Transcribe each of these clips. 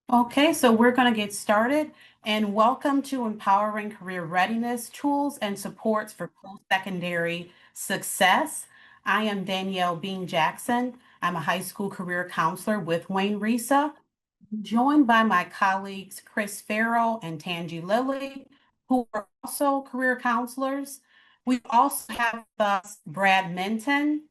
Okay, so we're going to get started and welcome to Empowering Career Readiness Tools and Supports for Post-Secondary Success. I am Danielle Bean Jackson. I'm a high school career counselor with Wayne RESA, joined by my colleagues Chris Farrell and Tangi Lilly, who are also career counselors. We also have with us Brad Minton,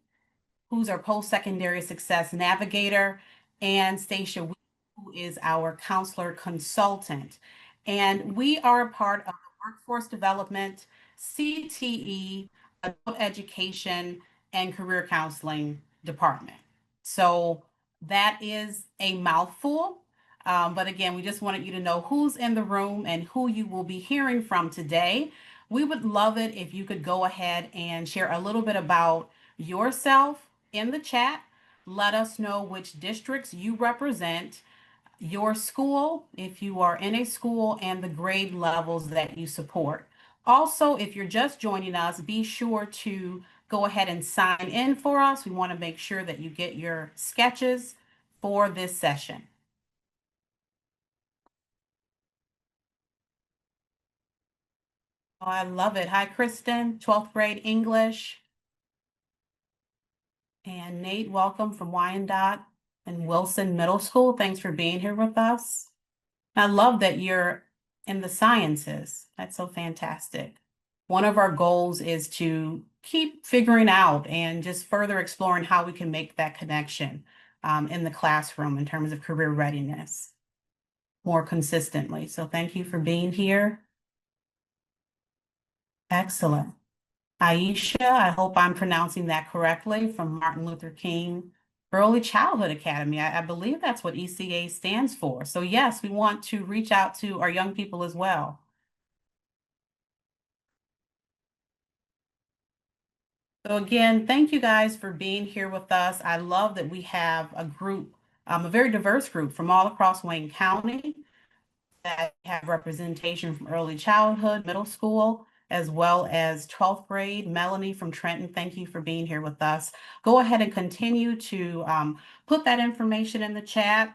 who's our post-secondary success navigator, and Stacia, who is our counselor consultant. And we are a part of the Workforce Development, CTE, Adult Education, and Career Counseling Department. So that is a mouthful. But again, we just wanted you to know who's in the room and who you will be hearing from today. We would love it if you could go ahead and share a little bit about yourself in the chat. Let us know which districts you represent, your school, if you are in a school, and the grade levels that you support. Also, if you're just joining us, be sure to go ahead and sign in for us. We want to make sure that you get your sketches for this session. Oh, I love it. Hi, Kristen, 12th grade English. And Nate, welcome from Wyandotte and Wilson Middle School. Thanks for being here with us. I love that you're in the sciences. That's so fantastic. One of our goals is to keep figuring out and just further exploring how we can make that connection in the classroom in terms of career readiness more consistently. So thank you for being here. Excellent. Aisha, I hope I'm pronouncing that correctly, from Martin Luther King Early Childhood Academy. I believe that's what ECA stands for. So yes, we want to reach out to our young people as well. So again, thank you guys for being here with us. I love that we have a group, a very diverse group from all across Wayne County that have representation from early childhood, middle school, as well as 12th grade. Melanie from Trenton, thank you for being here with us. Go ahead and continue to put that information in the chat.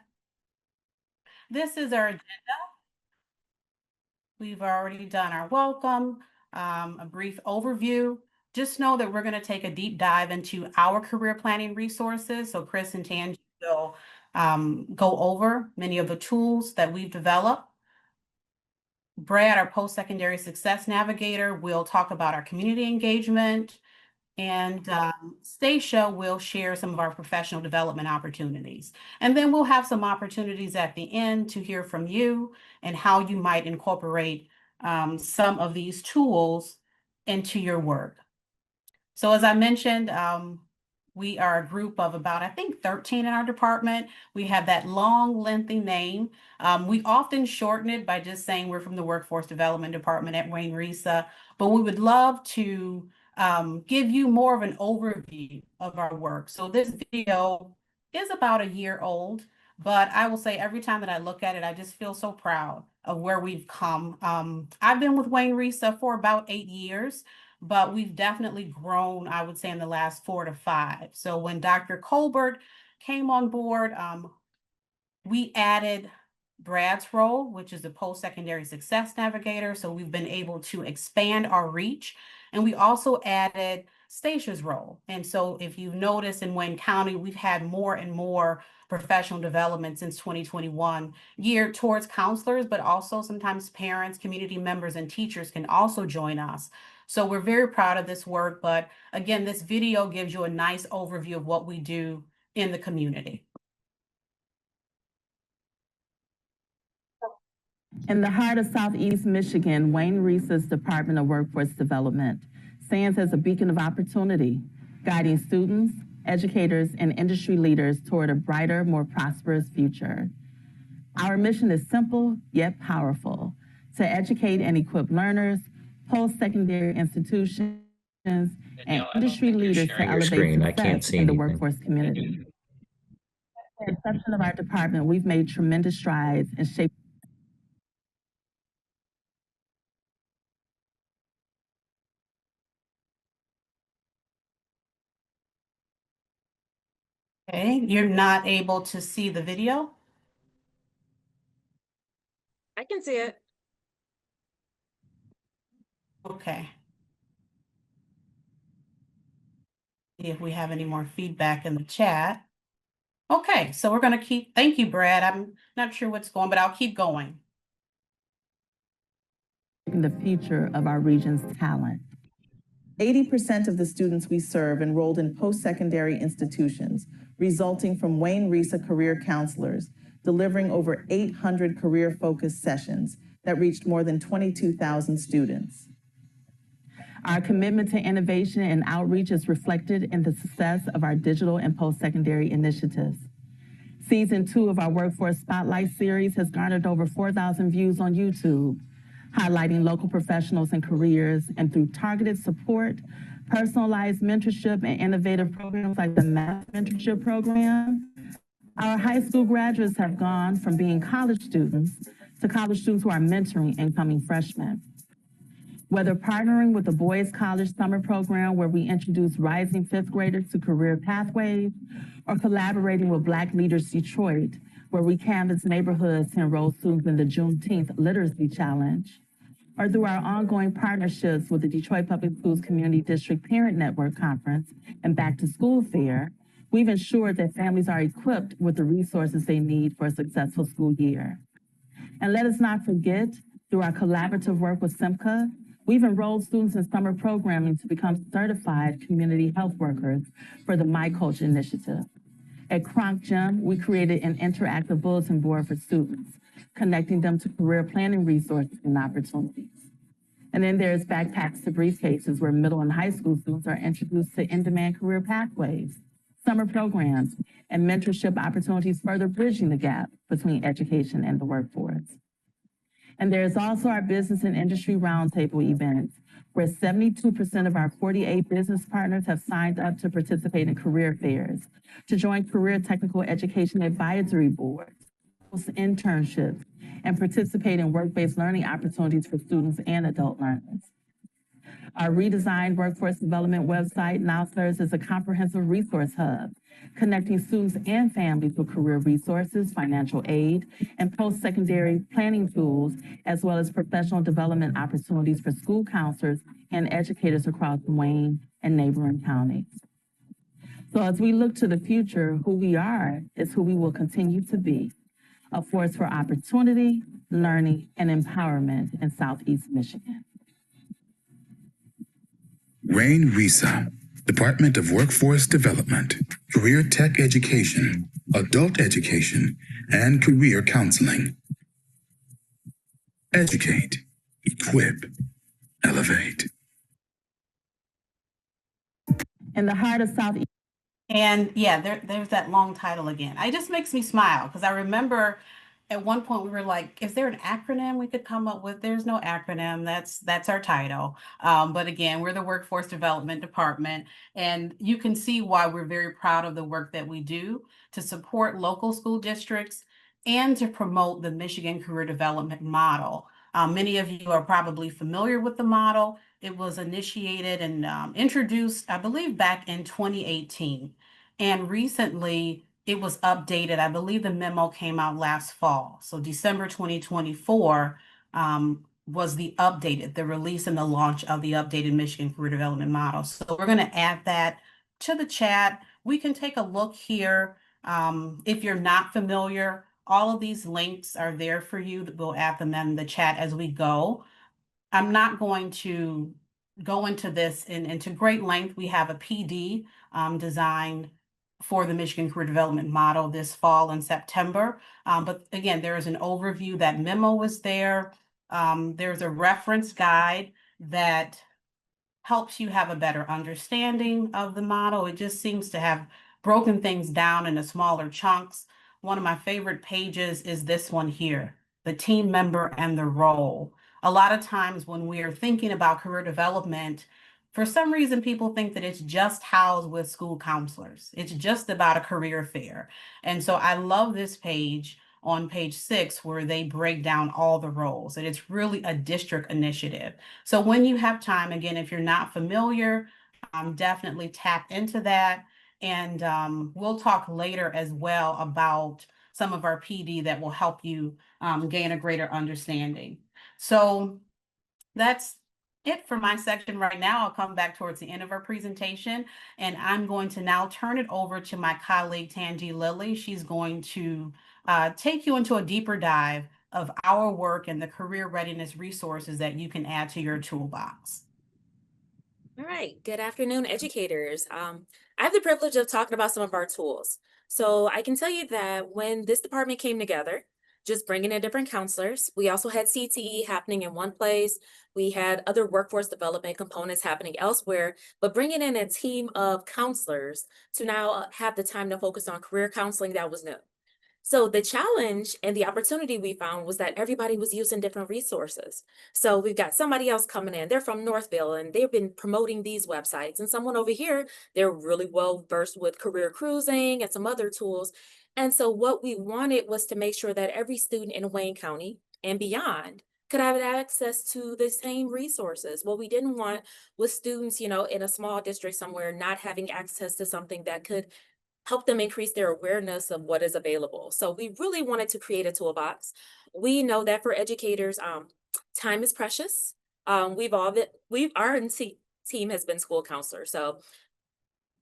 This is our agenda. We've already done our welcome, a brief overview. Just know that we're going to take a deep dive into our career planning resources. So Chris and Tangi will go over many of the tools that we've developed. Brad, our post-secondary success navigator, will talk about our community engagement, and Stacia will share some of our professional development opportunities. And then we'll have some opportunities at the end to hear from you and how you might incorporate some of these tools into your work. So as I mentioned, we are a group of about, I think, 13 in our department. We have that long, lengthy name. We often shorten it by just saying we're from the Workforce Development Department at Wayne RESA, but we would love to give you more of an overview of our work. So this video is about a year old, but I will say every time that I look at it, I just feel so proud of where we've come. I've been with Wayne RESA for about 8 years, but we've definitely grown, I would say, in the last 4 to 5. So when Dr. Colbert came on board, we added Brad's role, which is the post-secondary success navigator. So we've been able to expand our reach. And we also added Stacia's role. And so if you've noticed in Wayne County, we've had more and more professional development since 2021 geared towards counselors, but also sometimes parents, community members, and teachers can also join us. So we're very proud of this work. But again, this video gives you a nice overview of what we do in the community. In the heart of Southeast Michigan, Wayne RESA's Department of Workforce Development stands as a beacon of opportunity, guiding students, educators, and industry leaders toward a brighter, more prosperous future. Our mission is simple yet powerful: to educate and equip learners, post-secondary institutions, and industry leaders to elevate success in the workforce community. With the exception of our department, we've made tremendous strides in shaping. Okay, you're not able to see the video? can see it. Okay. See if we have any more feedback in the chat. Okay, so we're going to keep, thank you, Brad. I'm not sure what's going, but I'll keep going. The future of our region's talent. 80% of the students we serve enrolled in post-secondary institutions, resulting from Wayne RESA career counselors, delivering over 800 career-focused sessions that reached more than 22,000 students. Our commitment to innovation and outreach is reflected in the success of our digital and post-secondary initiatives. Season 2 of our Workforce Spotlight series has garnered over 4,000 views on YouTube, highlighting local professionals and careers, and through targeted support, personalized mentorship, and innovative programs like the Math Mentorship Program, our high school graduates have gone from being college students to college students who are mentoring incoming freshmen. Whether partnering with the Boys College Summer Program, where we introduce rising fifth graders to career pathways, or collaborating with Black Leaders Detroit, where we canvass neighborhoods to enroll students in the Juneteenth Literacy Challenge, or through our ongoing partnerships with the Detroit Public Schools Community District Parent Network Conference and Back to School Fair, we've ensured that families are equipped with the resources they need for a successful school year. And let us not forget, through our collaborative work with SIMCA, we've enrolled students in summer programming to become certified community health workers for the My Coach initiative. At Cronk Gym, we created an interactive bulletin board for students, connecting them to career planning resources and opportunities. And then there's Backpacks to Briefcases, where middle and high school students are introduced to in-demand career pathways, summer programs, and mentorship opportunities, further bridging the gap between education and the workforce. And there's also our business and industry roundtable events, where 72% of our 48 business partners have signed up to participate in career fairs, to join career technical education advisory boards, host internships, and participate in work-based learning opportunities for students and adult learners. Our redesigned workforce development website now serves as a comprehensive resource hub, connecting students and families with career resources, financial aid, and post-secondary planning tools, as well as professional development opportunities for school counselors and educators across Wayne and neighboring counties. So as we look to the future, who we are is who we will continue to be, a force for opportunity, learning, and empowerment in Southeast Michigan. Wayne RESA, Department of Workforce Development, Career Tech Education, Adult Education, and Career Counseling. Educate, equip, elevate. In the heart of Southeast. And yeah, there's that long title again. It just makes me smile because I remember at one point we were like, is there an acronym we could come up with? There's no acronym. That's our title. But again, we're the Workforce Development Department, and you can see why we're very proud of the work that we do to support local school districts and to promote the Michigan Career Development Model. Many of you are probably familiar with the model. It was initiated and introduced, I believe, back in 2018. And recently, it was updated. I believe the memo came out last fall. So December 2024 was the release and the launch of the updated Michigan Career Development Model. So we're going to add that to the chat. We can take a look here. If you're not familiar, all of these links are there for you. We'll add them in the chat as we go. I'm not going to go into this into great length. We have a PD designed for the Michigan Career Development Model this fall in September. But again, there is an overview. That memo was there. There's a reference guide that helps you have a better understanding of the model. It just seems to have broken things down into smaller chunks. One of my favorite pages is this one here, the team member and the role. A lot of times when we are thinking about career development, for some reason, people think that it's just housed with school counselors. It's just about a career fair. And so I love this page on page 6 where they break down all the roles, and it's really a district initiative. So when you have time, again, if you're not familiar, definitely tap into that. And we'll talk later as well about some of our PD that will help you gain a greater understanding. So that's it for my section right now. I'll come back towards the end of our presentation, and I'm going to now turn it over to my colleague, Tanji Lilly. She's going to take you into a deeper dive of our work and the career readiness resources that you can add to your toolbox. All right, good afternoon, educators. I have the privilege of talking about some of our tools. So I can tell you that when this department came together, just bringing in different counselors, we also had CTE happening in one place. We had other workforce development components happening elsewhere, but bringing in a team of counselors to now have the time to focus on career counseling, that was new. So the challenge and the opportunity we found was that everybody was using different resources. So we've got somebody else coming in, they're from Northville and they've been promoting these websites. And someone over here, they're really well versed with career cruising and some other tools. And so what we wanted was to make sure that every student in Wayne County and beyond could have access to the same resources. What we didn't want was students, in a small district somewhere not having access to something that could help them increase their awareness of what is available. So we really wanted to create a toolbox. We know that for educators, time is precious. Team has been school counselors. So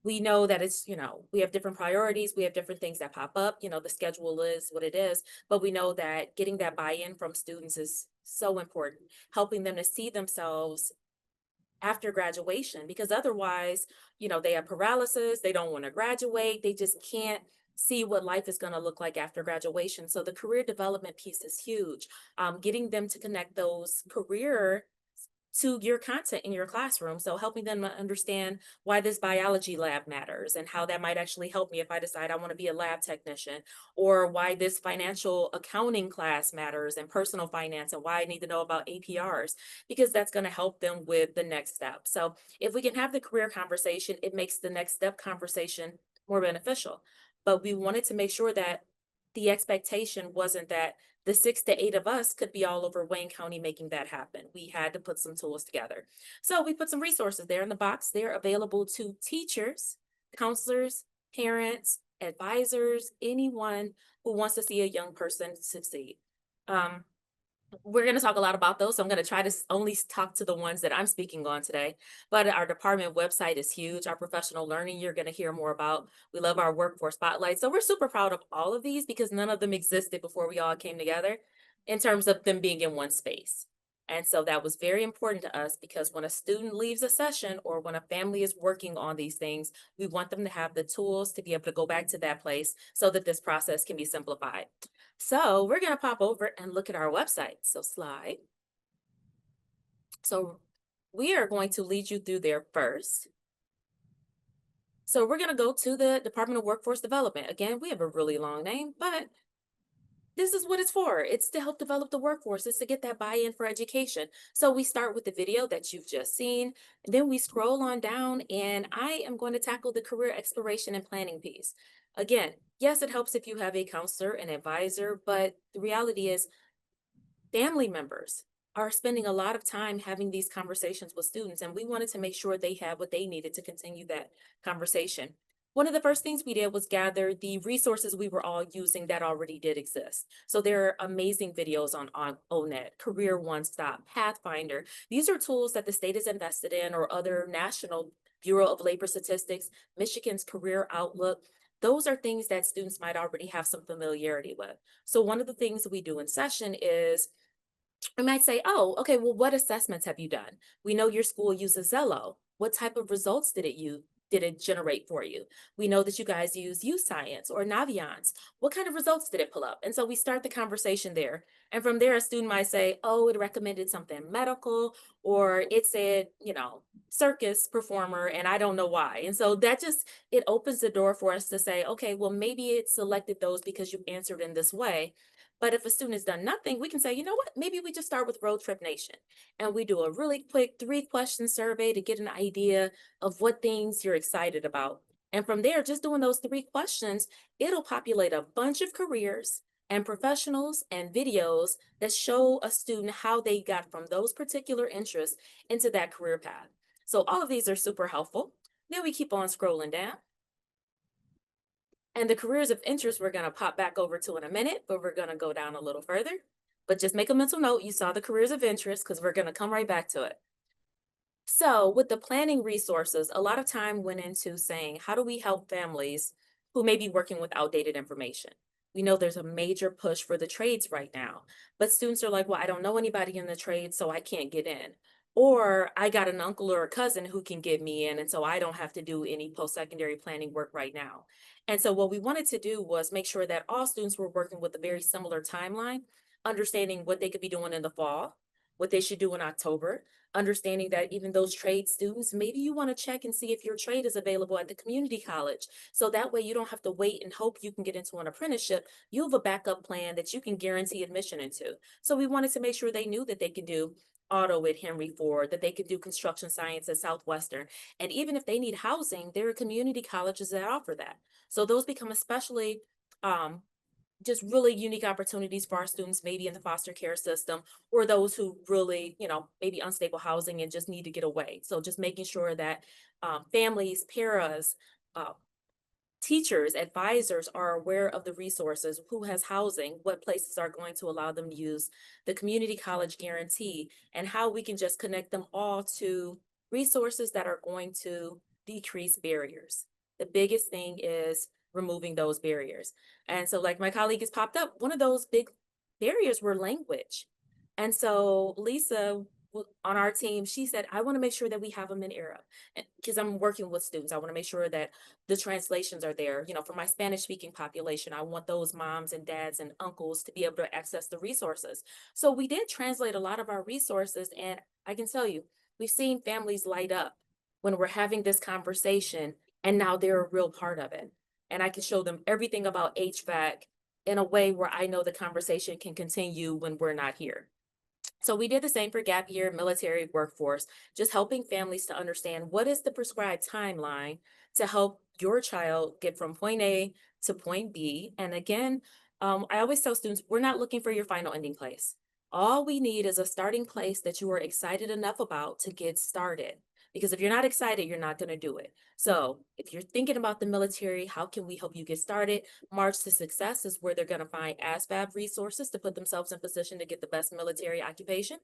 we know that it's, we have different priorities. We have different things that pop up. The schedule is what it is, but we know that getting that buy-in from students is so important, helping them to see themselves after graduation, because otherwise, they have paralysis, they don't want to graduate, they just can't see what life is going to look like after graduation. So the career development piece is huge. Getting them to connect those career to your content in your classroom. So helping them understand why this biology lab matters and how that might actually help me if I decide I want to be a lab technician, or why this financial accounting class matters and personal finance and why I need to know about APRs, because that's going to help them with the next step. So if we can have the career conversation, it makes the next step conversation more beneficial. But we wanted to make sure that the expectation wasn't that the 6 to 8 of us could be all over Wayne County making that happen. We had to put some tools together. So we put some resources there in the box. They're available to teachers, counselors, parents, advisors, anyone who wants to see a young person succeed. We're going to talk a lot about those. So I'm going to try to only talk to the ones that I'm speaking on today. But our department website is huge. Our professional learning, you're going to hear more about. We love our workforce spotlight. So we're super proud of all of these because none of them existed before we all came together in terms of them being in one space. And so that was very important to us because when a student leaves a session or when a family is working on these things, we want them to have the tools to be able to go back to that place so that this process can be simplified. So we're going to pop over and look at our website. So slide. So we are going to lead you through there first. So we're going to go to the Department of Workforce Development. Again, we have a really long name, but this is what it's for. It's to help develop the workforce. It's to get that buy-in for education. So we start with the video that you've just seen, and then we scroll on down, and I am going to tackle the career exploration and planning piece. Again, yes, it helps if you have a counselor, an advisor, but the reality is family members are spending a lot of time having these conversations with students, and we wanted to make sure they had what they needed to continue that conversation. One of the first things we did was gather the resources we were all using that already did exist. So there are amazing videos on ONET, Career One Stop, Pathfinder. These are tools that the state is invested in, or other National Bureau of Labor Statistics, Michigan's Career Outlook. Those are things that students might already have some familiarity with. So one of the things we do in session is I might say, oh, okay, well, what assessments have you done? We know your school uses Zello. What type of results did it generate for you? We know that you guys use UScience or Naviance. What kind of results did it pull up? And so we start the conversation there. And from there, a student might say, oh, it recommended something medical, or it said, circus performer, and I don't know why. And so that it opens the door for us to say, okay, well, maybe it selected those because you answered in this way. But if a student has done nothing, we can say, you know what, maybe we just start with Road Trip Nation. And we do a really quick 3-question survey to get an idea of what things you're excited about. And from there, just doing those 3 questions, it'll populate a bunch of careers and professionals and videos that show a student how they got from those particular interests into that career path. So all of these are super helpful. Then we keep on scrolling down. And the careers of interest we're going to pop back over to in a minute, but we're going to go down a little further. But just make a mental note, you saw the careers of interest because we're going to come right back to it. So with the planning resources, a lot of time went into saying, how do we help families who may be working with outdated information? We know there's a major push for the trades right now, but students are like, well, I don't know anybody in the trades, so I can't get in. Or I got an uncle or a cousin who can get me in, and so I don't have to do any post-secondary planning work right now. And so what we wanted to do was make sure that all students were working with a very similar timeline, understanding what they could be doing in the fall, what they should do in October, understanding that even those trade students, maybe you want to check and see if your trade is available at the community college. So that way you don't have to wait and hope you can get into an apprenticeship. You have a backup plan that you can guarantee admission into. So we wanted to make sure they knew that they could do auto at Henry Ford, that they could do construction science at Southwestern. And even if they need housing, there are community colleges that offer that. So those become especially just really unique opportunities for our students, maybe in the foster care system, or those who really, maybe unstable housing and just need to get away. So just making sure that families, paras, uh, teachers, advisors are aware of the resources, who has housing, what places are going to allow them to use the community college guarantee, and how we can just connect them all to resources that are going to decrease barriers. The biggest thing is removing those barriers. And so like my colleague has popped up, one of those big barriers were language. And so Lisa on our team, she said, I want to make sure that we have them in Arab because I'm working with students. I want to make sure that the translations are there. For my Spanish speaking population, I want those moms and dads and uncles to be able to access the resources. So we did translate a lot of our resources. And I can tell you, we've seen families light up when we're having this conversation, and now they're a real part of it. And I can show them everything about HVAC in a way where I know the conversation can continue when we're not here. So we did the same for gap year, military workforce, just helping families to understand what is the prescribed timeline to help your child get from point A to point B. And again, I always tell students, we're not looking for your final ending place. All we need is a starting place that you are excited enough about to get started. Because if you're not excited, you're not going to do it. So if you're thinking about the military, how can we help you get started? March to Success is where they're going to find ASVAB resources to put themselves in position to get the best military occupation.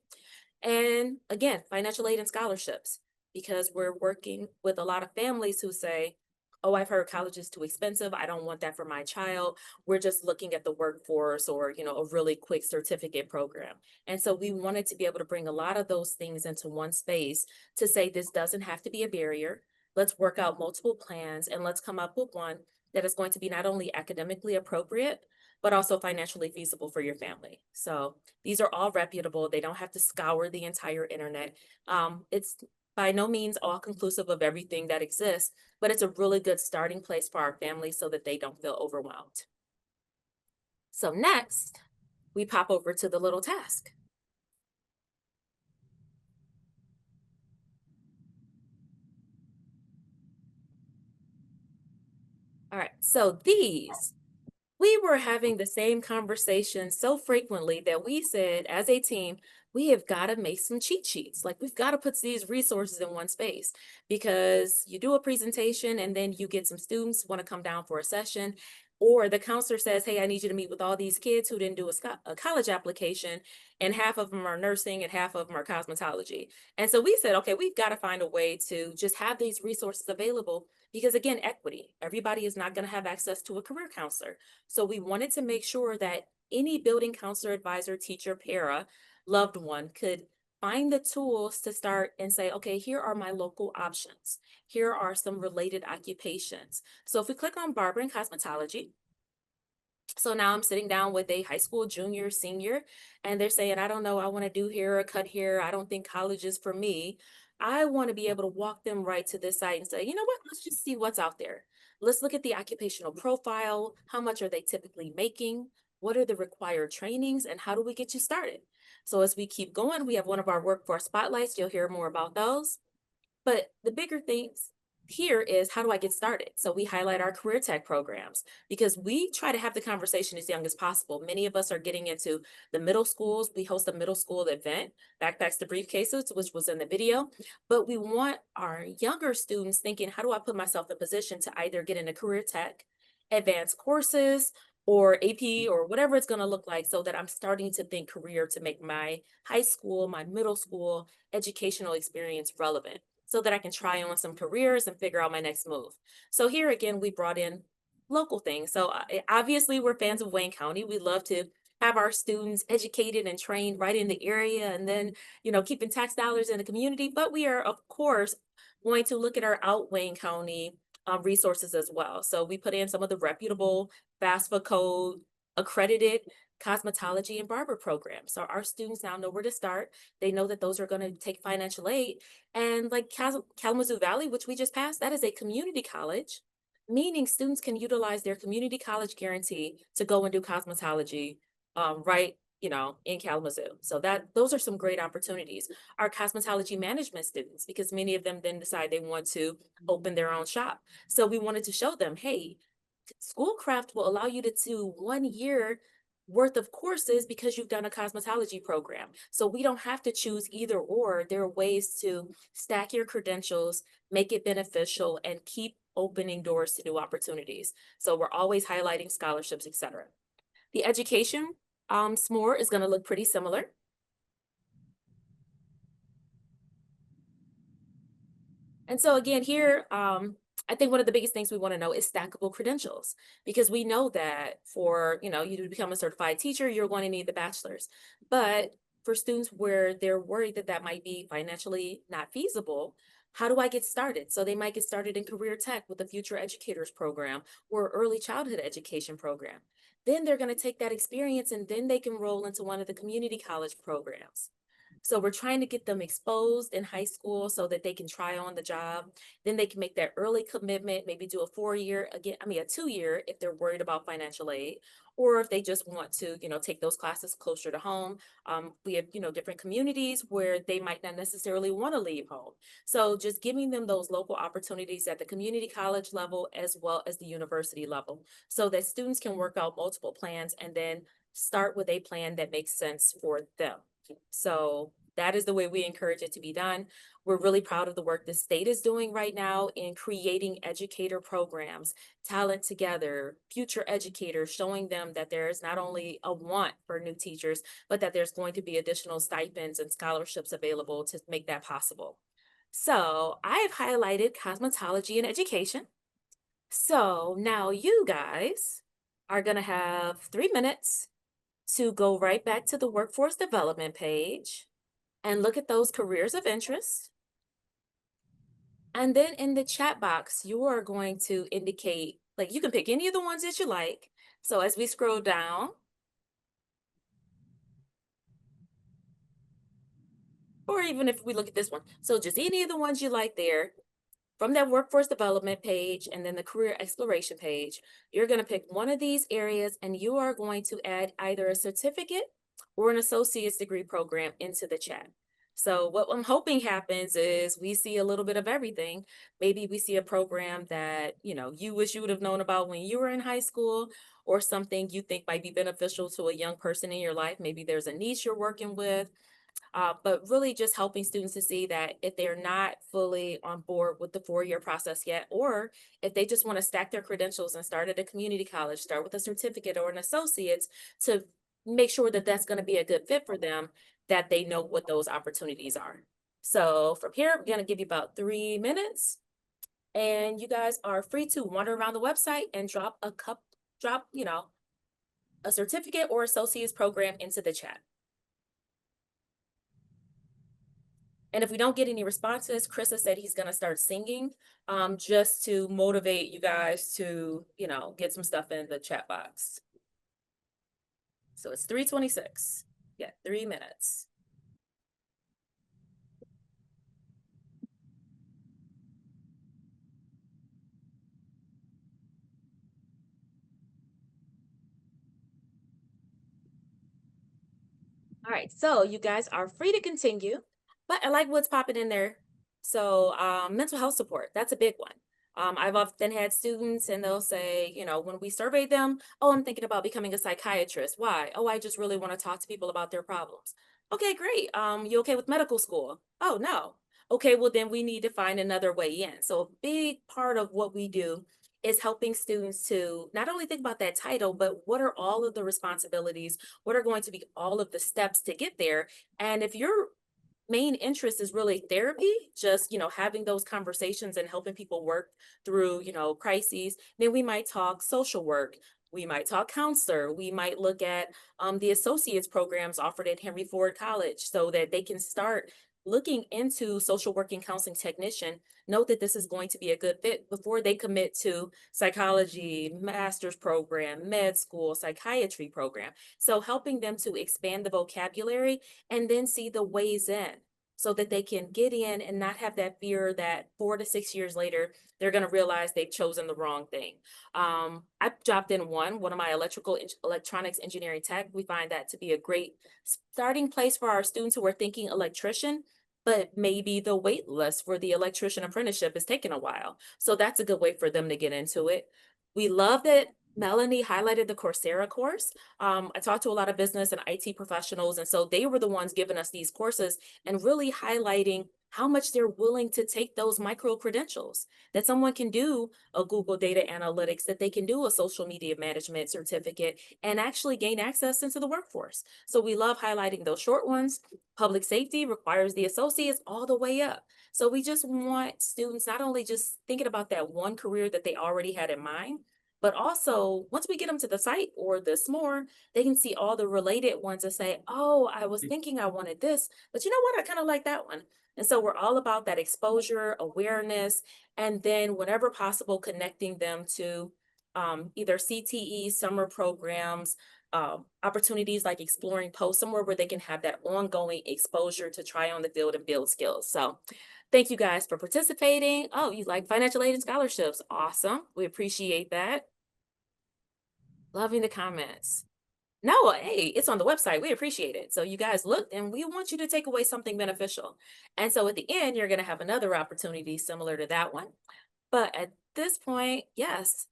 And again, financial aid and scholarships, because we're working with a lot of families who say, oh, I've heard college is too expensive. I don't want that for my child. We're just looking at the workforce or, a really quick certificate program. And so we wanted to be able to bring a lot of those things into one space to say this doesn't have to be a barrier. Let's work out multiple plans and let's come up with one that is going to be not only academically appropriate, but also financially feasible for your family. So these are all reputable. They don't have to scour the entire internet. It's by no means all conclusive of everything that exists, but it's a really good starting place for our families so that they don't feel overwhelmed. So next, we pop over to the little task. All right, so we were having the same conversation so frequently that we said as a team, we have got to make some cheat sheets. Like we've got to put these resources in one space because you do a presentation and then you get some students want to come down for a session, or the counselor says, hey, I need you to meet with all these kids who didn't do a college application, and half of them are nursing and half of them are cosmetology. And so we said, okay, we've got to find a way to just have these resources available because again, equity, everybody is not going to have access to a career counselor. So we wanted to make sure that any building counselor, advisor, teacher, para, loved one could find the tools to start and say, okay, here are my local options. Here are some related occupations. So if we click on barber and cosmetology, so now I'm sitting down with a high school junior, senior, and they're saying, I don't know, I want to do hair or cut hair. I don't think college is for me. I want to be able to walk them right to this site and say, you know what, let's just see what's out there. Let's look at the occupational profile. How much are they typically making? What are the required trainings? And how do we get you started? So as we keep going, we have one of our workforce spotlights. You'll hear more about those. But the bigger things here is how do I get started? So we highlight our career tech programs because we try to have the conversation as young as possible. Many of us are getting into the middle schools. We host a middle school event, Backpacks to Briefcases, which was in the video. But we want our younger students thinking, how do I put myself in position to either get into career tech advanced courses or AP or whatever it's going to look like, so that I'm starting to think career to make my high school, my middle school educational experience relevant, so that I can try on some careers and figure out my next move. So here again, we brought in local things. So obviously we're fans of Wayne County. We love to have our students educated and trained right in the area, and then, keeping tax dollars in the community. But we are, of course, going to look at our out Wayne County resources as well. So we put in some of the reputable FAFSA code accredited cosmetology and barber programs. So our students now know where to start. They know that those are going to take financial aid. And like Kalamazoo Valley, which we just passed, that is a community college, meaning students can utilize their community college guarantee to go and do cosmetology right, in Kalamazoo. So those are some great opportunities. Our cosmetology management students, because many of them then decide they want to open their own shop. So we wanted to show them, hey, Schoolcraft will allow you to do 1 year worth of courses because you've done a cosmetology program. So we don't have to choose either or. There are ways to stack your credentials, make it beneficial, and keep opening doors to new opportunities. So we're always highlighting scholarships, etc. The education SMORE is going to look pretty similar. And so again, here, I think one of the biggest things we want to know is stackable credentials, because we know that for, you to become a certified teacher, you're going to need the bachelor's. But for students where they're worried that that might be financially not feasible, how do I get started? So they might get started in career tech with a future educators program or early childhood education program. Then they're going to take that experience and then they can roll into one of the community college programs. So we're trying to get them exposed in high school so that they can try on the job. Then they can make that early commitment, maybe do a 4 year, a 2 year if they're worried about financial aid, or if they just want to, take those classes closer to home. We have, different communities where they might not necessarily want to leave home. So just giving them those local opportunities at the community college level as well as the university level, so that students can work out multiple plans and then start with a plan that makes sense for them. So that is the way we encourage it to be done. We're really proud of the work the state is doing right now in creating educator programs, talent together, future educators, showing them that there is not only a want for new teachers, but that there's going to be additional stipends and scholarships available to make that possible. So I have highlighted cosmetology and education. So now you guys are going to have 3 minutes to go right back to the workforce development page and look at those careers of interest. And then in the chat box, you are going to indicate, like, you can pick any of the ones that you like. So as we scroll down, or even if we look at this one, so just any of the ones you like there, from that workforce development page and then the career exploration page, you're going to pick one of these areas and you are going to add either a certificate or an associate's degree program into the chat. So what I'm hoping happens is we see a little bit of everything. Maybe we see a program that, you wish you would have known about when you were in high school, or something you think might be beneficial to a young person in your life. Maybe there's a niche you're working with. But really just helping students to see that if they're not fully on board with the 4 year process yet, or if they just want to stack their credentials and start at a community college, start with a certificate or an associate's, to make sure that that's going to be a good fit for them, that they know what those opportunities are. So from here, I'm going to give you about 3 minutes, and you guys are free to wander around the website and drop a certificate or associate's program into the chat. And if we don't get any responses, Chris has said he's going to start singing, just to motivate you guys to, get some stuff in the chat box. So it's 3:26. Yeah, 3 minutes. All right, so you guys are free to continue, but I like what's popping in there. So mental health support, that's a big one. I've often had students and they'll say, when we survey them, oh, I'm thinking about becoming a psychiatrist. Why? Oh, I just really want to talk to people about their problems. Okay, great. You okay with medical school? Oh, no. Okay, well then we need to find another way in. So a big part of what we do is helping students to not only think about that title, but what are all of the responsibilities? What are going to be all of the steps to get there? And if your main interest is really therapy, just, having those conversations and helping people work through, crises, then we might talk social work. We might talk counselor. We might look at the associates programs offered at Henry Ford College so that they can start looking into social work and counseling technician. Note that this is going to be a good fit before they commit to psychology, master's program, med school, psychiatry program. So helping them to expand the vocabulary and then see the ways in so that they can get in and not have that fear that 4 to 6 years later, they're going to realize they've chosen the wrong thing. I dropped in one of my electronics engineering tech. We find that to be a great starting place for our students who are thinking electrician, but maybe the wait list for the electrician apprenticeship is taking a while. So that's a good way for them to get into it. We love that Melanie highlighted the Coursera course. I talked to a lot of business and IT professionals, and so they were the ones giving us these courses and really highlighting how much they're willing to take those micro credentials, that someone can do a Google data analytics, that they can do a social media management certificate and actually gain access into the workforce. So we love highlighting those short ones. Public safety requires the associates all the way up. So we just want students not only just thinking about that one career that they already had in mind, but also once we get them to the site or the SMORE, they can see all the related ones and say, oh, I was thinking I wanted this, but you know what? I kind of like that one. And so we're all about that exposure, awareness, and then whenever possible, connecting them to either CTE, summer programs, opportunities like exploring post, somewhere where they can have that ongoing exposure to try on the field and build skills. So thank you guys for participating. Oh, you like financial aid and scholarships. Awesome. We appreciate that. Loving the comments. No, hey, it's on the website. We appreciate it. So you guys looked and we want you to take away something beneficial. And so at the end, you're going to have another opportunity similar to that one. But at this point, yes,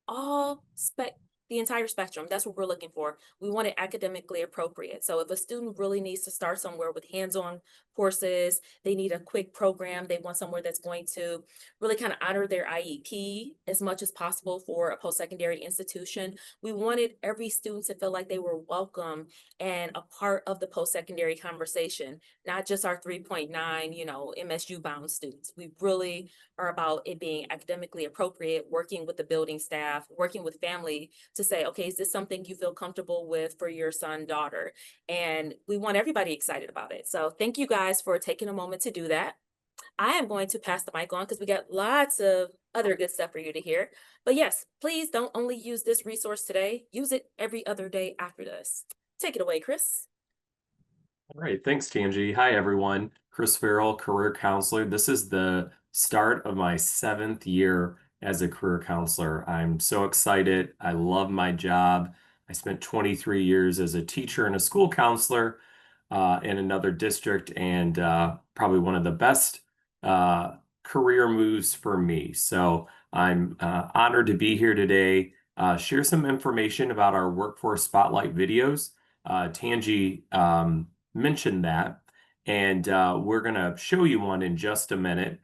all the entire spectrum. That's what we're looking for. We want it academically appropriate. So if a student really needs to start somewhere with hands-on courses, they need a quick program, they want somewhere that's going to really kind of honor their IEP as much as possible for a post-secondary institution. We wanted every student to feel like they were welcome and a part of the post-secondary conversation, not just our 3.9, MSU bound students. We really are about it being academically appropriate, working with the building staff, working with family to say, okay, is this something you feel comfortable with for your son, daughter? And we want everybody excited about it. So thank you guys for taking a moment to do that. I am going to pass the mic on because we got lots of other good stuff for you to hear. But yes, please don't only use this resource today, use it every other day after this. Take it away, Chris. All right, thanks, Tangi. Hi, everyone. Chris Farrell, career counselor. This is the start of my 7th year as a career counselor. I'm so excited. I love my job. I spent 23 years as a teacher and a school counselor in another district, and probably one of the best career moves for me. So I'm honored to be here today, share some information about our Workforce Spotlight videos. Tangi mentioned that, and we're going to show you one in just a minute.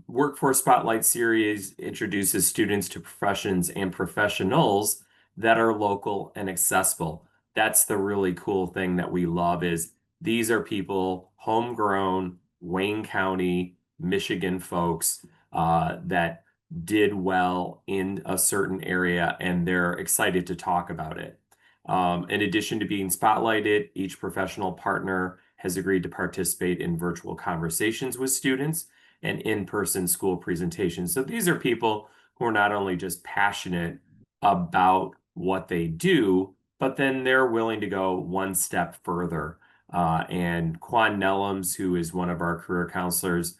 Workforce Spotlight series introduces students to professions and professionals that are local and accessible. That's the really cool thing that we love is these are people, homegrown, Wayne County, Michigan folks that did well in a certain area, and they're excited to talk about it. In addition to being spotlighted, each professional partner has agreed to participate in virtual conversations with students and in-person school presentations. So these are people who are not only just passionate about what they do, but then they're willing to go one step further. And Quan Nellums, who is one of our career counselors,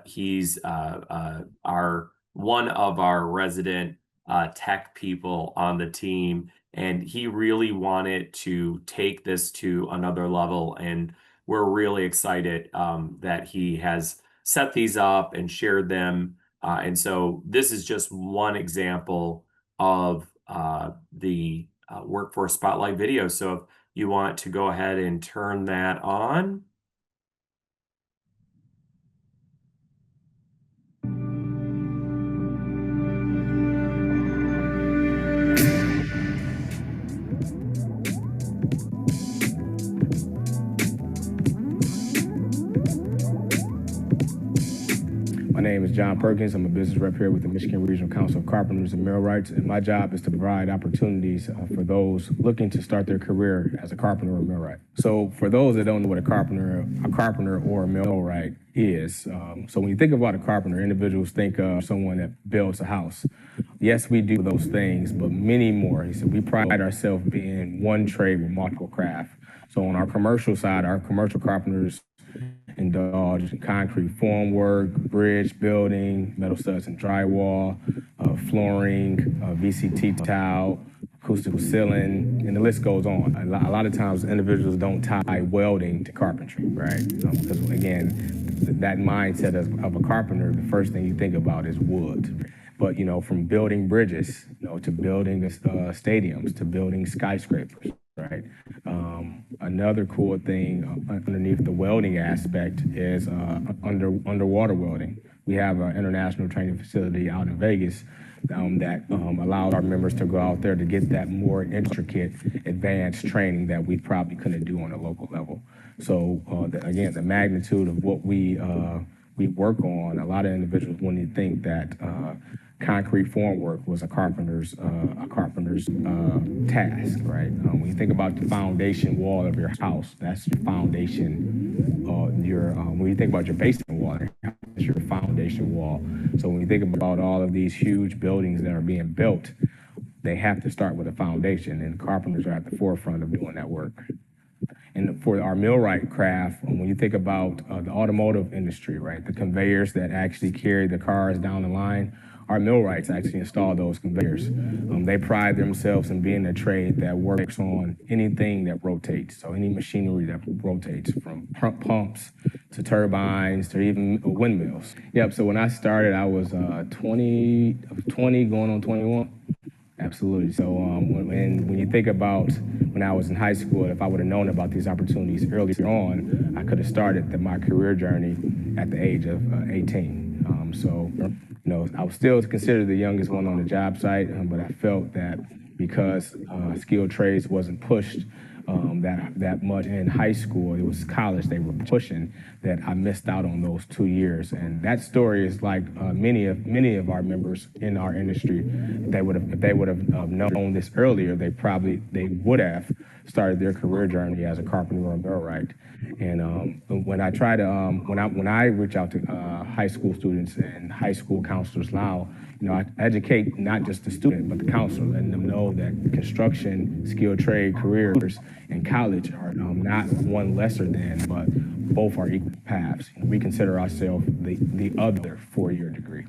he's one of our resident tech people on the team. And he really wanted to take this to another level. And we're really excited that he has set these up and shared them. And so this is just one example of the Workforce Spotlight video. So if you want to go ahead and turn that on. My name is John Perkins. I'm a business rep here with the Michigan Regional Council of Carpenters and Millwrights, and my job is to provide opportunities for those looking to start their career as a carpenter or millwright. So for those that don't know what a carpenter or a millwright is, so when you think about a carpenter, individuals think of someone that builds a house. Yes, we do those things, but many more. He said we pride ourselves being one trade with multiple craft. So on our commercial side, our commercial carpenters indulge in concrete formwork, bridge building, metal studs and drywall, flooring, VCT tile, acoustical ceiling, and the list goes on. A lot of times individuals don't tie welding to carpentry, right? Because again, that mindset of a carpenter, the first thing you think about is wood. But, you know, from building bridges, you know, to building stadiums, to building skyscrapers, right? Another cool thing underneath the welding aspect is underwater welding. We have an international training facility out in Vegas that allows our members to go out there to get that more intricate, advanced training that we probably couldn't do on a local level. So again, the magnitude of what we work on, a lot of individuals wouldn't think that concrete formwork was a carpenter's task, right? When you think about the foundation wall of your house, that's your foundation. When you think about your basement wall, that's your foundation wall. So when you think about all of these huge buildings that are being built, they have to start with a foundation, and carpenters are at the forefront of doing that work. And for our millwright craft, when you think about the automotive industry, right, the conveyors that actually carry the cars down the line, our millwrights actually install those conveyors. They pride themselves in being a trade that works on anything that rotates, so any machinery that rotates, from pumps to turbines to even windmills. Yep, so when I started, I was 20 going on 21. Absolutely. So when you think about when I was in high school, if I would have known about these opportunities earlier on, I could have started my career journey at the age of 18. So, you know, I was still considered the youngest one on the job site, but I felt that because skilled trades wasn't pushed that much in high school, it was college they were pushing, that I missed out on those 2 years. And that story is like many of our members in our industry. If they would have known this earlier, they would have started their career journey as a carpenter or a millwright. And when I reach out to high school students and high school counselors now, you know, I educate not just the student, but the counselor, letting them know that construction, skilled trade careers in college are not one lesser than, but both are equal paths. We consider ourselves the other four-year degree.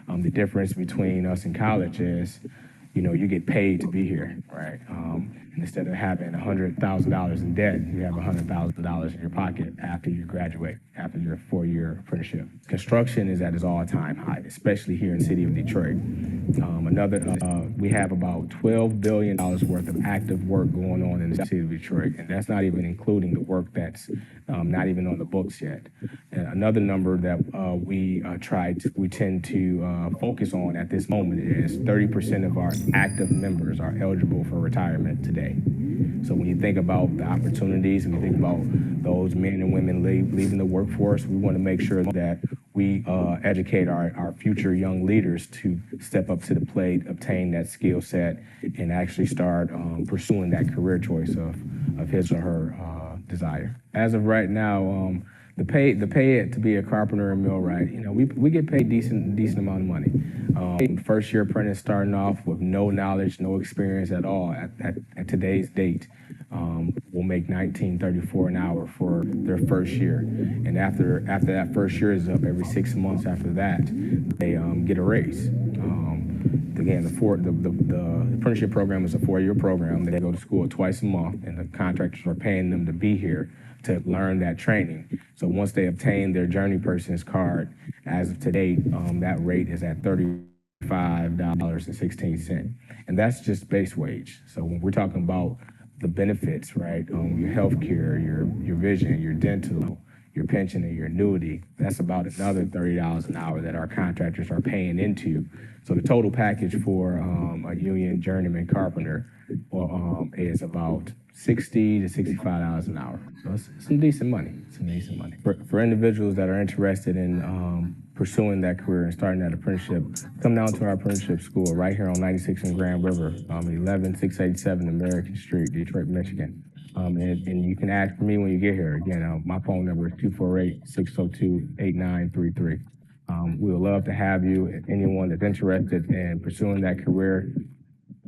The difference between us and college is, you know, you get paid to be here, right? Instead of having $100,000 in debt, you have $100,000 in your pocket after you graduate, after your four-year apprenticeship. Construction is at its all-time high, especially here in the city of Detroit. We have about $12 billion worth of active work going on in the city of Detroit, and that's not even including the work that's not even on the books yet. And another number that we tend to focus on at this moment is 30% of our active members are eligible for retirement today. So when you think about the opportunities, and you think about those men and women leaving the workforce, we want to make sure that we educate our future young leaders to step up to the plate, obtain that skill set, and actually start pursuing that career choice of his or her desire. As of right now, the pay to be a carpenter and millwright, you know, we get paid decent amount of money. First year apprentice starting off with no knowledge, no experience at all at today's date will make $19.34 an hour for their first year. And after that first year is up, every 6 months after that, they get a raise. Again, the apprenticeship program is a 4-year program. They go to school twice a month, and the contractors are paying them to be here to learn that training. So once they obtain their journey person's card, as of today, that rate is at $35.16. And that's just base wage. So when we're talking about the benefits, right, your health care, your vision, your dental, your pension, and your annuity, that's about another $30 an hour that our contractors are paying into. So the total package for a union journeyman carpenter is about $60 to $65 an hour. So it's some decent money. It's some decent money. For individuals that are interested in pursuing that career and starting that apprenticeship, come down to our apprenticeship school right here on 96 and Grand River, 11687 American Street, Detroit, Michigan. And you can ask for me when you get here. Again, my phone number is 248-602-8933. We would love to have you. Anyone that's interested in pursuing that career,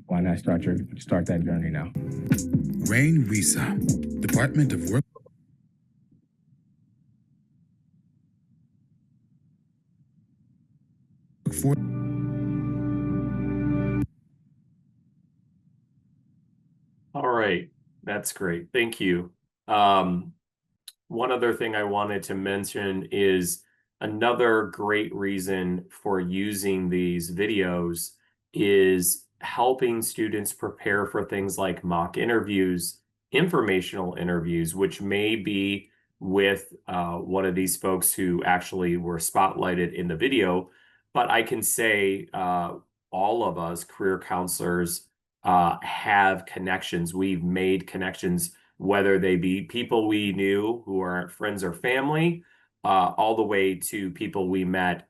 why not start that journey now? RESA, Department of Workforce. All right, that's great. Thank you. One other thing I wanted to mention is another great reason for using these videos is helping students prepare for things like mock interviews, informational interviews, which may be with one of these folks who actually were spotlighted in the video. But I can say all of us career counselors have connections. We've made connections, whether they be people we knew who are friends or family, all the way to people we met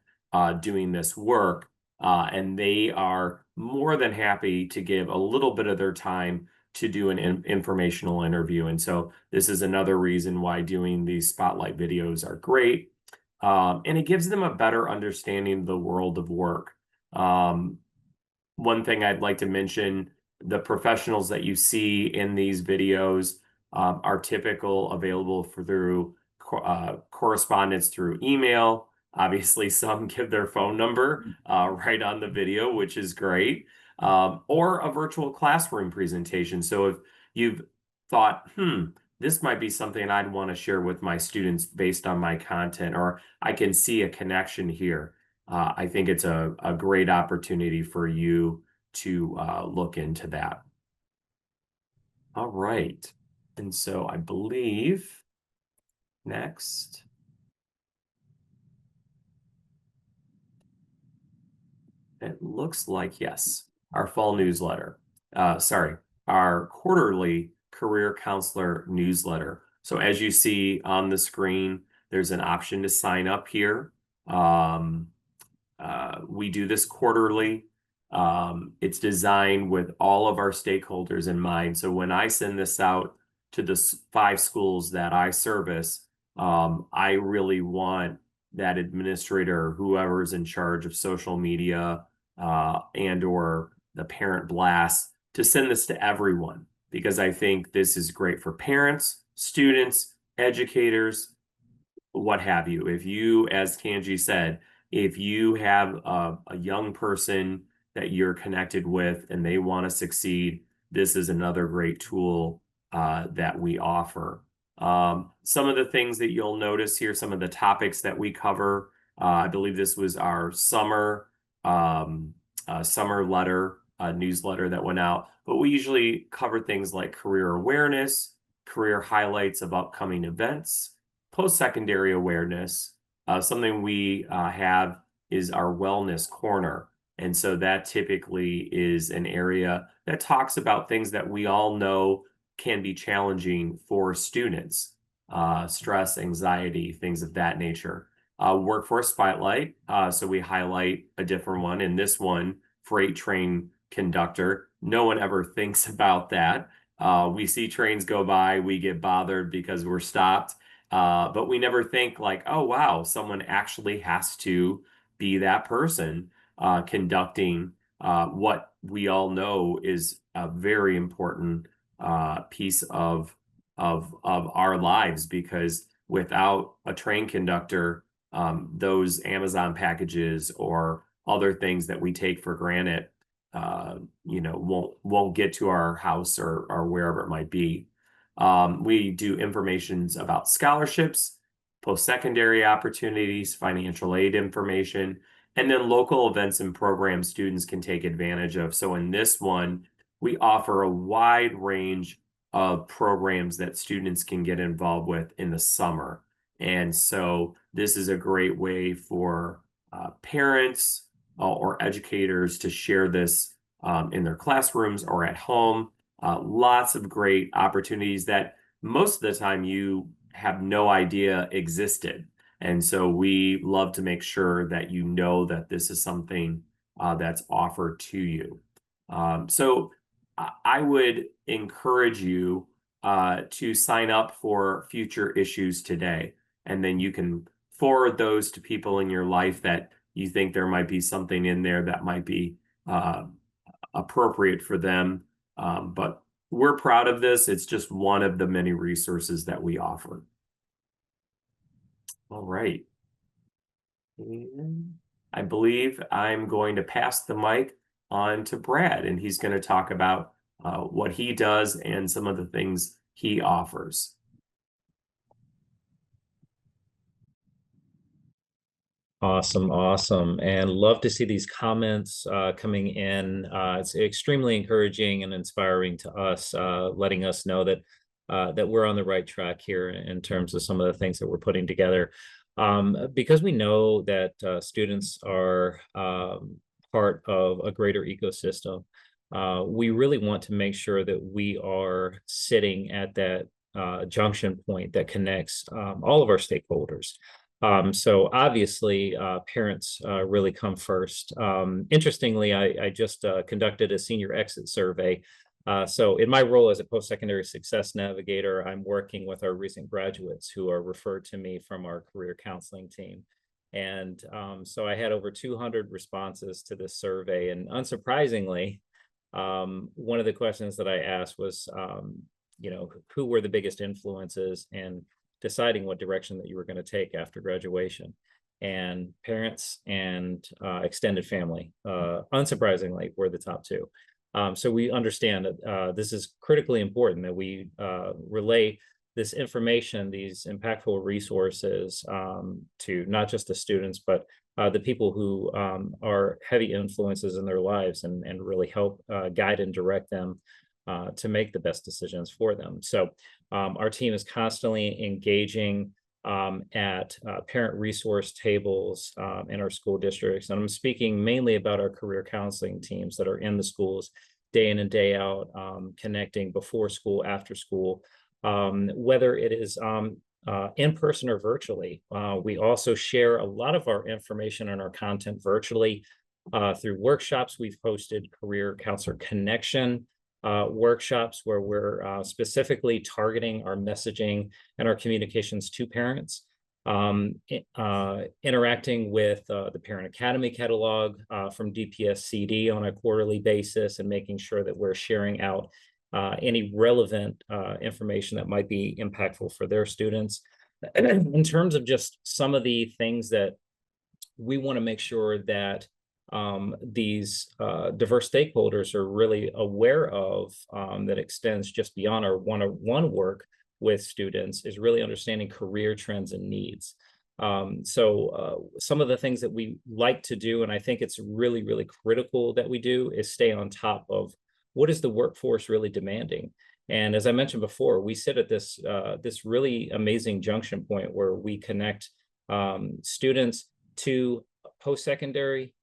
doing this work. And they are more than happy to give a little bit of their time to do an informational interview. And so this is another reason why doing these spotlight videos are great. And it gives them a better understanding of the world of work. One thing I'd like to mention, the professionals that you see in these videos are typical, available through correspondence through email. Obviously, some give their phone number right on the video, which is great, or a virtual classroom presentation. So if you've thought, this might be something I'd want to share with my students based on my content, or I can see a connection here, I think it's a great opportunity for you to look into that. All right. And so I believe next. It looks like, yes, our fall newsletter. Our quarterly career counselor newsletter. So as you see on the screen, there's an option to sign up here. We do this quarterly. It's designed with all of our stakeholders in mind. So when I send this out to the 5 schools that I service, I really want that administrator, whoever's in charge of social media and or the parent blast, to send this to everyone, because I think this is great for parents, students, educators, what have you. If you, as Kanji said, if you have a young person that you're connected with and they want to succeed, this is another great tool that we offer. Some of the things that you'll notice here, some of the topics that we cover, I believe this was our summer letter, newsletter that went out, but we usually cover things like career awareness, career highlights of upcoming events, post-secondary awareness. Something we have is our wellness corner. And so that typically is an area that talks about things that we all know can be challenging for students, stress, anxiety, things of that nature. Workforce Spotlight, so we highlight a different one. In this one, freight train conductor. No one ever thinks about that. We see trains go by, we get bothered because we're stopped. But we never think like, oh, wow, someone actually has to be that person conducting what we all know is a very important piece of our lives, because without a train conductor, those Amazon packages or other things that we take for granted, won't get to our house or wherever it might be. We do informations about scholarships, post-secondary opportunities, financial aid information, and then local events and programs students can take advantage of. So in this one, we offer a wide range of programs that students can get involved with in the summer. And so this is a great way for parents or educators to share this in their classrooms or at home. lots of great opportunities that most of the time you have no idea existed. And so we love to make sure that you know that this is something that's offered to you. So I would encourage you to sign up for future issues today, and then you can forward those to people in your life that you think there might be something in there that might be appropriate for them. But we're proud of this. It's just one of the many resources that we offer. All right. And I believe I'm going to pass the mic on to Brad, and he's going to talk about what he does and some of the things he offers. Awesome. And love to see these comments coming in. It's extremely encouraging and inspiring to us, letting us know that that we're on the right track here in terms of some of the things that we're putting together. Because we know that students are part of a greater ecosystem, we really want to make sure that we are sitting at that junction point that connects all of our stakeholders. So obviously, parents really come first. Interestingly, I just conducted a senior exit survey. So in my role as a post-secondary success navigator, I'm working with our recent graduates who are referred to me from our career counseling team. And so I had over 200 responses to this survey. And unsurprisingly, one of the questions that I asked was, who were the biggest influences and deciding what direction that you were going to take after graduation? And parents and extended family, unsurprisingly, were the top two. So we understand that this is critically important that we relay this information, these impactful resources to not just the students, but the people who are heavy influences in their lives and really help guide and direct them to make the best decisions for them. So our team is constantly engaging at parent resource tables in our school districts. And I'm speaking mainly about our career counseling teams that are in the schools day in and day out, connecting before school, after school, whether it is in person or virtually. We also share a lot of our information and our content virtually through workshops. We've hosted Career Counselor Connection workshops where we're specifically targeting our messaging and our communications to parents, interacting with the Parent Academy catalog from DPS-CD on a quarterly basis and making sure that we're sharing out any relevant information that might be impactful for their students. In terms of just some of the things that we want to make sure that these diverse stakeholders are really aware of, that extends just beyond our one-on-one work with students, is really understanding career trends and needs. So some of the things that we like to do, and I think it's really, really critical that we do, is stay on top of what is the workforce really demanding. And as I mentioned before, we sit at this this really amazing junction point where we connect students to post-secondary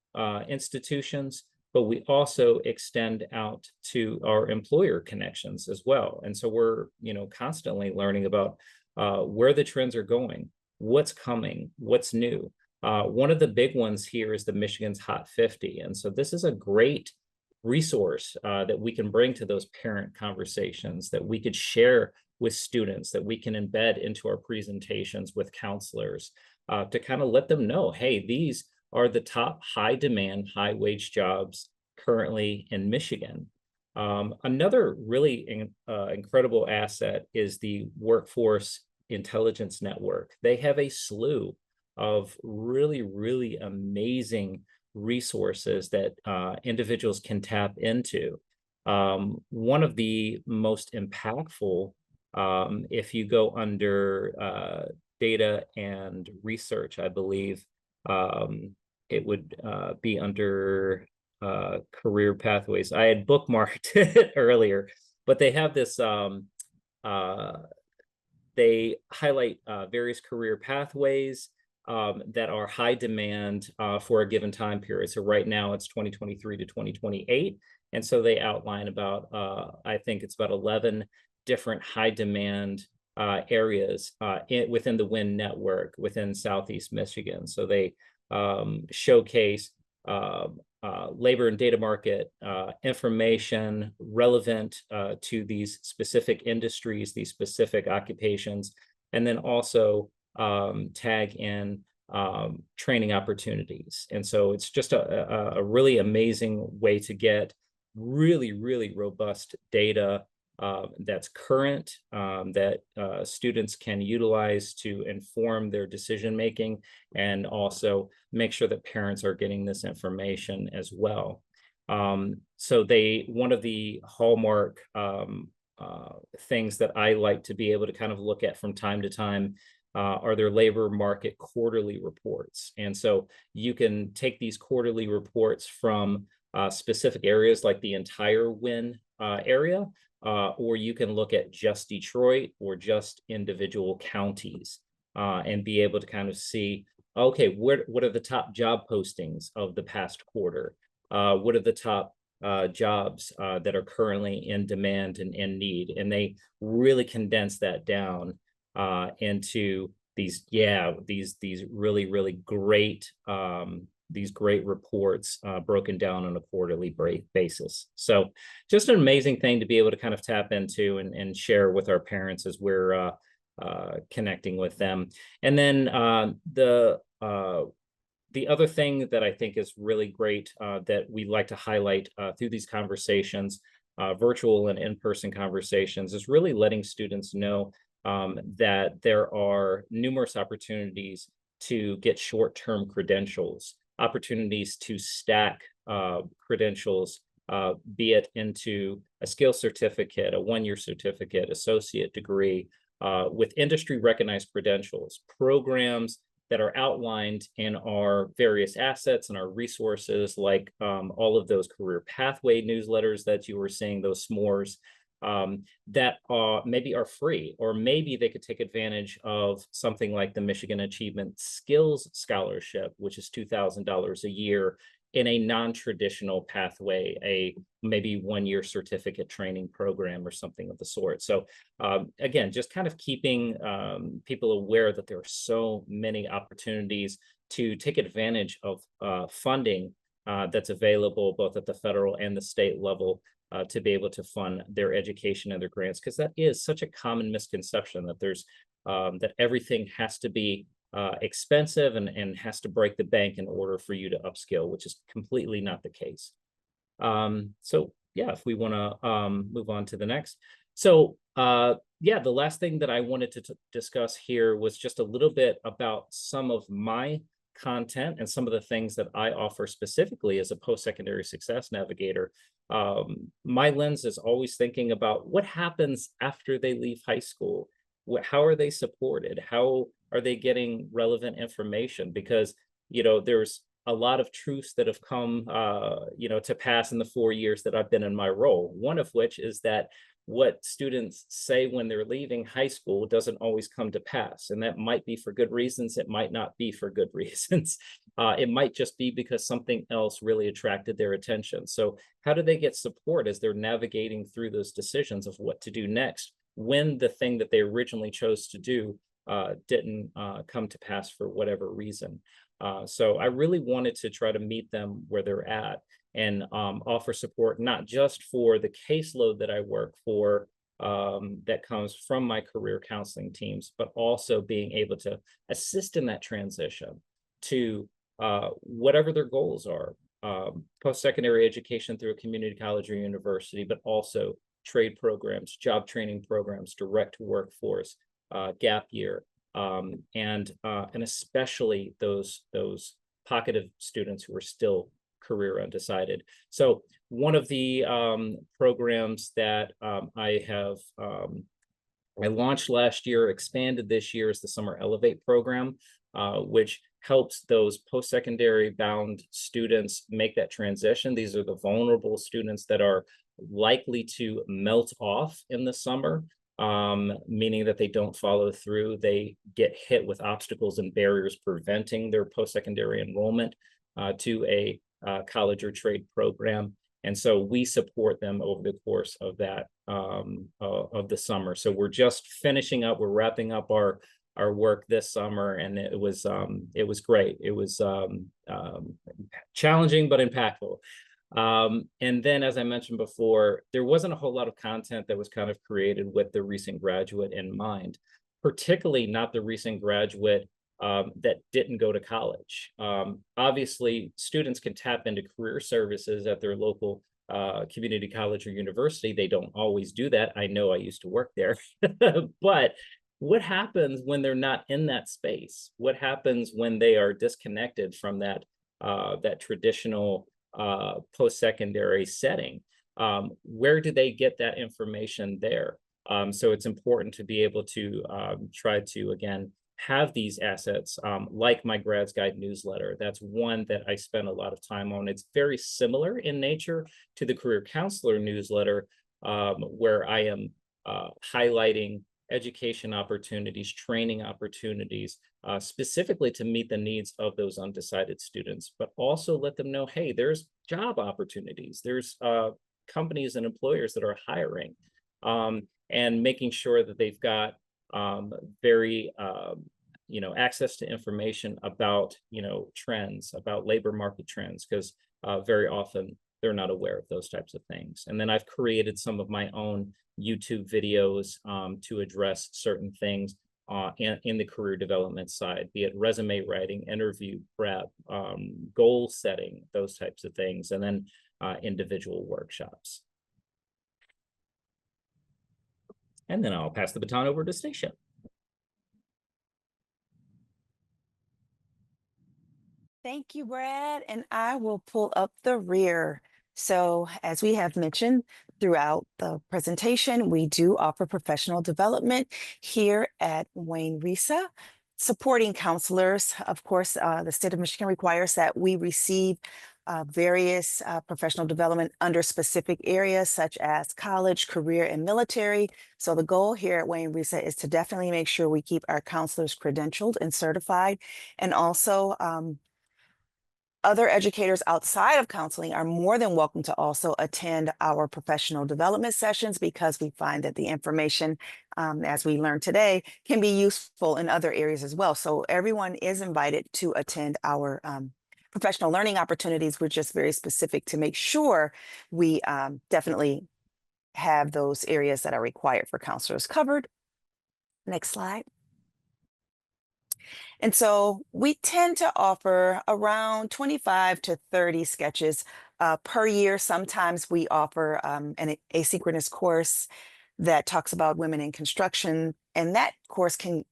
institutions, but we also extend out to our employer connections as well. And so we're, constantly learning about where the trends are going, what's coming, what's new. One of the big ones here is the Michigan's Hot 50. And so this is a great resource that we can bring to those parent conversations, that we could share with students, that we can embed into our presentations with counselors to kind of let them know, hey, these are the top high demand, high wage jobs currently in Michigan. Another really incredible asset is the Workforce Intelligence Network. They have a slew of really, really amazing resources that individuals can tap into. One of the most impactful, if you go under data and research, I believe, it would be under career pathways. I had bookmarked it earlier, but they have this, they highlight various career pathways that are high demand for a given time period. So right now it's 2023 to 2028. And so they outline about, I think it's about 11 different high demand areas within the WIN network within Southeast Michigan. So they showcase labor and data market information relevant to these specific industries, these specific occupations, and then also tag in training opportunities. And so it's just a really amazing way to get really, really robust data that's current, that students can utilize to inform their decision making, and also make sure that parents are getting this information as well. So one of the hallmark things that I like to be able to kind of look at from time to time are their labor market quarterly reports. And so you can take these quarterly reports from specific areas like the entire WIN area, or you can look at just Detroit or just individual counties and be able to kind of see, okay, what are the top job postings of the past quarter? What are the top jobs that are currently in demand and in need? And they really condense that down into these really, really great these great reports broken down on a quarterly basis. So just an amazing thing to be able to kind of tap into and share with our parents as we're connecting with them. And then the other thing that I think is really great that we like to highlight through these conversations, virtual and in-person conversations, is really letting students know that there are numerous opportunities to get short-term credentials, opportunities to stack credentials, be it into a skill certificate, a one-year certificate, associate degree, with industry recognized credentials, programs that are outlined in our various assets and our resources, like all of those career pathway newsletters that you were seeing, those s'mores, that maybe are free, or maybe they could take advantage of something like the Michigan Achievement Skills Scholarship, which is $2,000 a year in a non-traditional pathway, a maybe one-year certificate training program or something of the sort. So again, just kind of keeping people aware that there are so many opportunities to take advantage of funding that's available both at the federal and the state level to be able to fund their education and their grants, because that is such a common misconception that there's that everything has to be expensive and has to break the bank in order for you to upskill, which is completely not the case. So yeah, if we want to move on to the next. So yeah, the last thing that I wanted to discuss here was just a little bit about some of my content and some of the things that I offer specifically as a post-secondary success navigator. My lens is always thinking about what happens after they leave high school. How are they supported? How are they getting relevant information? Because, you know, there's a lot of truths that have come, you know, to pass in the 4 years that I've been in my role. One of which is that what students say when they're leaving high school doesn't always come to pass. And that might be for good reasons. It might not be for good reasons. It might just be because something else really attracted their attention. So how do they get support as they're navigating through those decisions of what to do next, when the thing that they originally chose to do didn't come to pass for whatever reason? So I really wanted to try to meet them where they're at and offer support, not just for the caseload that I work for that comes from my career counseling teams, but also being able to assist in that transition to whatever their goals are, post-secondary education through a community college or university, but also trade programs, job training programs, direct workforce, gap year, and especially those pocket of students who are still career undecided. So one of the programs that I launched last year, expanded this year, is the Summer Elevate program, which helps those post-secondary bound students make that transition. These are the vulnerable students that are likely to melt off in the summer meaning that they don't follow through. They get hit with obstacles and barriers preventing their post-secondary enrollment to a college or trade program. And so we support them over the course of that of the summer. So we're just finishing up, we're wrapping up our work this summer, and it was great. It was challenging but impactful. And then, as I mentioned before, there wasn't a whole lot of content that was kind of created with the recent graduate in mind, particularly not the recent graduate that didn't go to college. Obviously, students can tap into career services at their local community college or university. They don't always do that. I know I used to work there, but what happens when they're not in that space? What happens when they are disconnected from that traditional post-secondary setting? Where do they get that information there? So it's important to be able to try to, again, have these assets like my Grads Guide newsletter. That's one that I spend a lot of time on. It's very similar in nature to the Career Counselor newsletter, where I am highlighting education opportunities, training opportunities, specifically to meet the needs of those undecided students, but also let them know, hey, there's job opportunities, there's companies and employers that are hiring, and making sure that they've got very access to information about trends, about labor market trends, because very often they're not aware of those types of things. And then I've created some of my own YouTube videos to address certain things in the career development side, be it resume writing, interview prep, goal setting, those types of things, and then individual workshops. And then I'll pass the baton over to Stacia. Thank you, Brad. And I will pull up the rear. So as we have mentioned throughout the presentation, we do offer professional development here at Wayne RESA, supporting counselors. Of course, the state of Michigan requires that we receive various professional development under specific areas such as college, career, and military. So the goal here at Wayne RESA is to definitely make sure we keep our counselors credentialed and certified, and also other educators outside of counseling are more than welcome to also attend our professional development sessions, because we find that the information, as we learned today, can be useful in other areas as well. So everyone is invited to attend our professional learning opportunities. We're just very specific to make sure we definitely have those areas that are required for counselors covered. Next slide. And so we tend to offer around 25 to 30 sketches per year. Sometimes we offer an asynchronous course that talks about women in construction, and that course can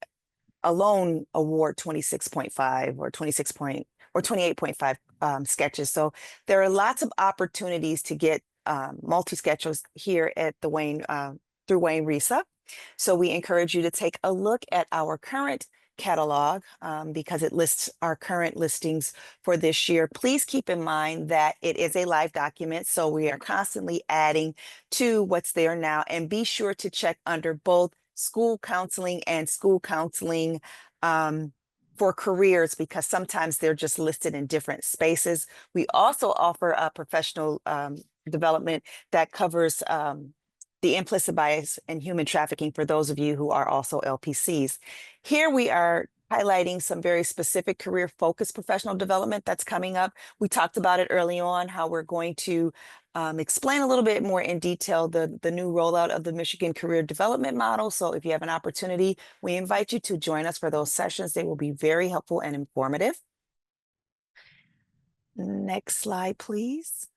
alone award 26.5 or 28.5 sketches. So there are lots of opportunities to get multi-sketches here at the Wayne through Wayne RESA. So we encourage you to take a look at our current catalog because it lists our current listings for this year. Please keep in mind that it is a live document, so we are constantly adding to what's there now, and be sure to check under both school counseling and school counseling for careers, because sometimes they're just listed in different spaces. We also offer a professional development that covers the implicit bias and human trafficking for those of you who are also LPCs. Here we are highlighting some very specific career-focused professional development that's coming up. We talked about it early on, how we're going to explain a little bit more in detail the new rollout of the Michigan Career Development Model. So if you have an opportunity, we invite you to join us for those sessions. They will be very helpful and informative. Next slide, please.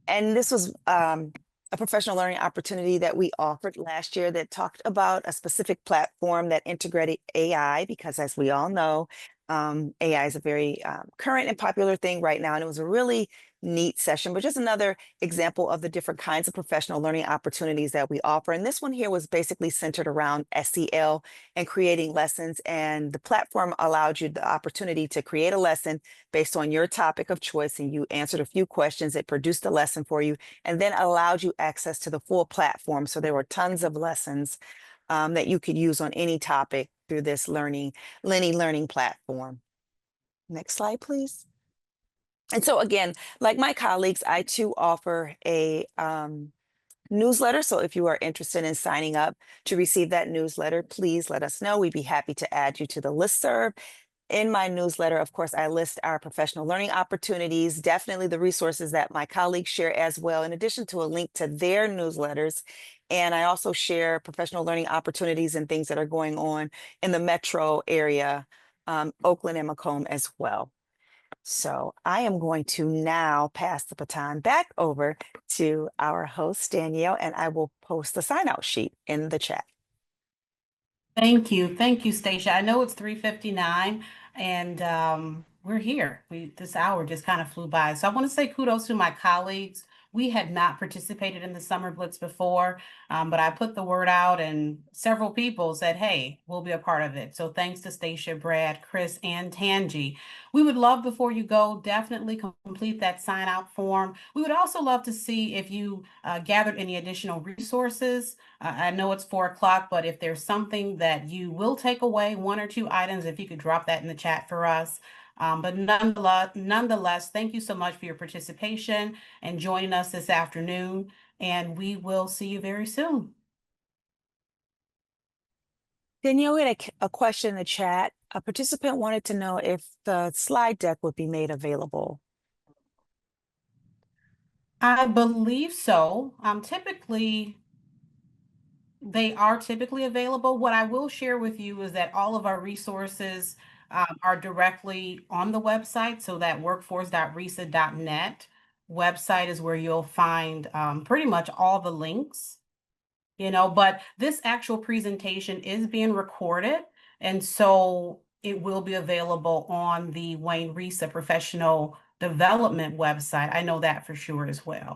And this was a professional learning opportunity that we offered last year that talked about a specific platform that integrated AI, because as we all know, AI is a very current and popular thing right now. And it was a really neat session, but just another example of the different kinds of professional learning opportunities that we offer. And this one here was basically centered around SEL and creating lessons. And the platform allowed you the opportunity to create a lesson based on your topic of choice. And you answered a few questions. It produced a lesson for you and then allowed you access to the full platform. So there were tons of lessons that you could use on any topic through this Lenny learning platform. Next slide, please. And so again, like my colleagues, I too offer a newsletter. So if you are interested in signing up to receive that newsletter, please let us know. We'd be happy to add you to the listserv. In my newsletter, of course, I list our professional learning opportunities, definitely the resources that my colleagues share as well, in addition to a link to their newsletters. And I also share professional learning opportunities and things that are going on in the metro area, Oakland and Macomb as well. So I am going to now pass the baton back over to our host, Danielle, and I will post the sign out sheet in the chat. Thank you. Thank you, Stacia. I know it's 3:59 and we're here. This hour just kind of flew by. So I want to say kudos to my colleagues. We had not participated in the Summer Blitz before, but I put the word out and several people said, hey, we'll be a part of it. So thanks to Stacia, Brad, Chris, and Tangi. We would love, before you go, definitely complete that sign out form. We would also love to see if you gathered any additional resources. I know it's 4 o'clock, but if there's something that you will take away, 1 or 2 items, if you could drop that in the chat for us. But nonetheless, thank you so much for your participation and joining us this afternoon, and we will see you very soon. Danielle, we had a question in the chat. A participant wanted to know if the slide deck would be made available. I believe so. They are typically available. What I will share with you is that all of our resources are directly on the website. So that workforce.resa.net website is where you'll find pretty much all the links, but this actual presentation is being recorded. And so it will be available on the Wayne RESA Professional Development website. I know that for sure as well.